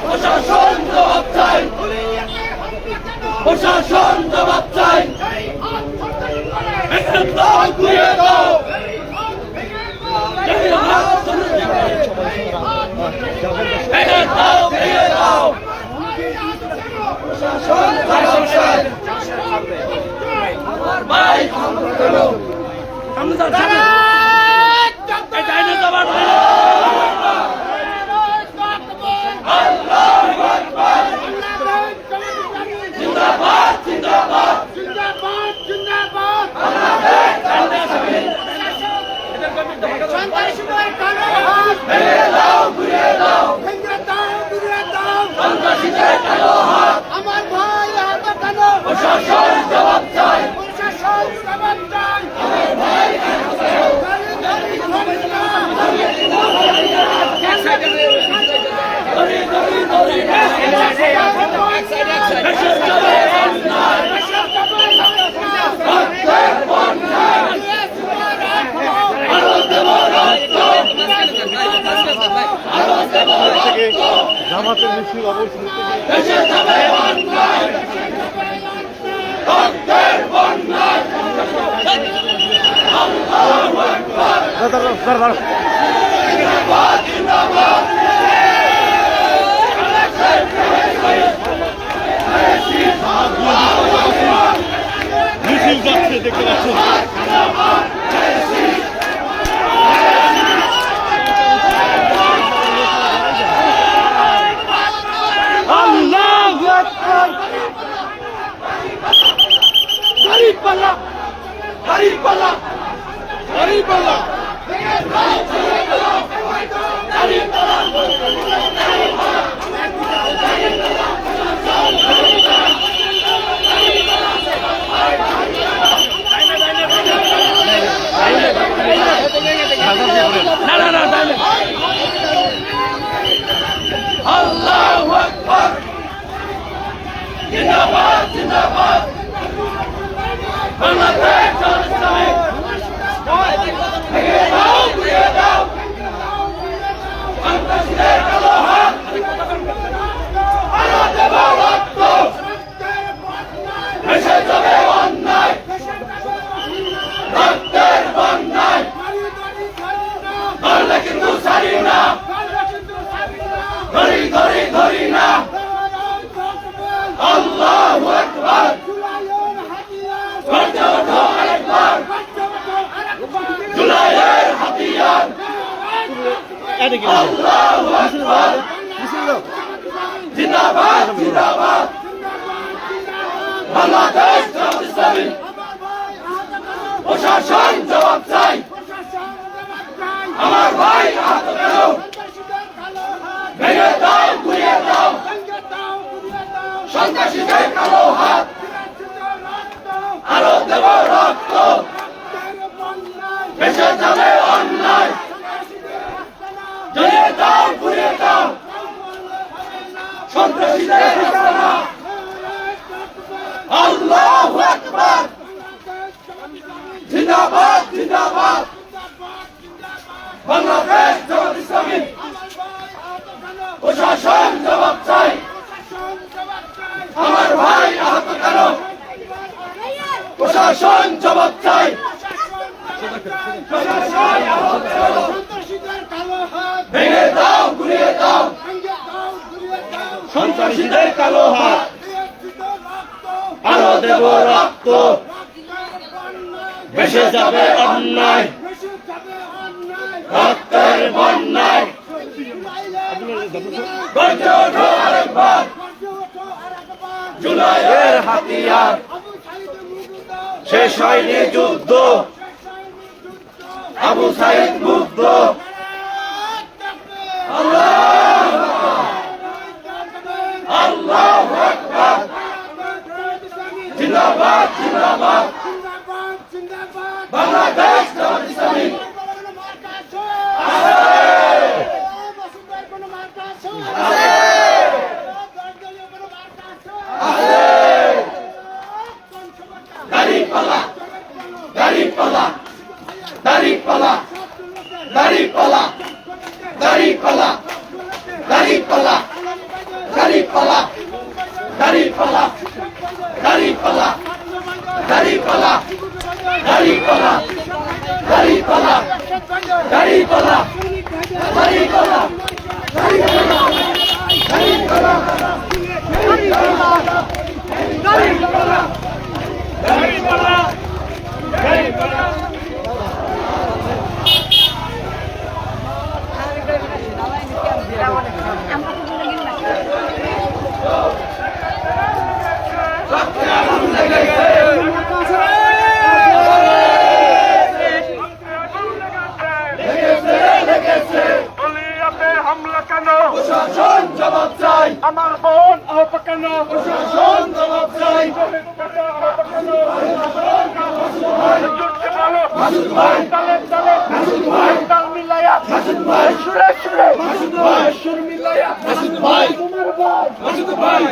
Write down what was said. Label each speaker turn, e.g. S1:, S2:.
S1: প্রশাসন জবাব চাই, প্রশাসন জবাব চাই। ঘুরিয়ে দাও, ঘুরিয়ে দাও, প্রশাসন জবাব চাই। আমার ভাই জিন্দাবাদ, জিন্দাবাদ, জিন্দাবাদ, জিন্দাবাদ। সন্ত্রাসীদের কালো হাত ভেঙে দাও, ঘুরিয়ে দাও, ভেঙে দাও, ঘুরিয়ে দাও। সন্ত্রাসীদের কালো হাত। আমার ভাই হাত কালো। প্রশাসন জবাব চাই, প্রশাসন জবাব চাই। আমার ভাই হাত কালো।
S2: জামাতের মিছিল অবশ্যই মিছিল যাচ্ছে দেখতে পাচ্ছেন।
S1: দাঁড়িপাল্লা, দাঁড়িপাল্লা, দাঁড়িপাল্লা, আল্লাহু আকবার। জিন্দাবাদ, জিন্দাবাদ, বাংলাদেশ ইসলামী। ভেঙে দাও, ঘুরিয়ে দাও, সন্ত্রাসীদের কালো হাত। আরো দেব রক্ত, ভেসে যাবে অন্যায়, রক্তের বন্যায়। ধরলে কিন্তু ছাড়ি না, ধরি ধরি ধরি না। আল্লাহু আকবার। গর্জে ওঠো আরেকবার, জুলাইয়ের হাতিয়ার। আল্লাহু আকবার। জিন্দাবাদ, জিন্দাবাদ, বাংলাদেশ জামাত ইসলামী। প্রশাসন জবাব চাই, আমার ভাই আহত কেন? ভেঙে দাও, ঘুরিয়ে দাও, সন্ত্রাসীদের কালো হাত। আরো দেব রক্ত, ভেসে যাবে অন্যায়। জ্বলিয়ে দাও, ঘুরিয়ে দাও, সন্ত্রাসীদের ঠিকানা। আল্লাহু আকবার। জিন্দাবাদ, জিন্দাবাদ, বাংলাদেশ জামাত ইসলামী। প্রশাসন জবাব চাই, আমার ভাই আহত কেন? প্রশাসন জবাব চাই, প্রশাসন আহত কেন? ভেঙে দাও, ঘুরিয়ে দাও, সন্ত্রাসীদের কালো হাত। আরো দেব রক্ত, ভেসে যাবে অন্যায়, রক্তের বন্যায়। গর্জে ওঠো আরেকবার, জুলাইয়ের হাতিয়ার। শেষ হয়নি যুদ্ধ, আবু সাইদ মুগ্ধ। আল্লাহু আকবার। জিন্দাবাদ, জিন্দাবাদ, বাংলাদেশ জামাত ইসলামী। দাঁড়িপাল্লা, দাঁড়িপাল্লা, দাঁড়িপাল্লা, দাঁড়িপাল্লা, দাড়িপাল্লা দাড়িপাল্লা দাড়িপাল্লা দাড়িপাল্লা দাড়িপাল্লা দাড়িপাল্লা দাড়িপাল্লা দাড়িপাল্লা দাড়িপাল্লা দাড়িপাল্লা
S3: হামলা কেন
S1: প্রশাসন জবাব চাই
S3: আমার বোন আহত কেন
S1: প্রশাসন জবাব চাই মাসুদ ভাই মাসুদ ভাই
S3: তাল মিলাইয়া
S1: মাসুদ ভাই
S3: সুরে সুরে
S1: মাসুদ ভাই
S3: সুর মিলাইয়া
S1: মাসুদ ভাই
S3: তোমার ভাই
S1: মাসুদ ভাই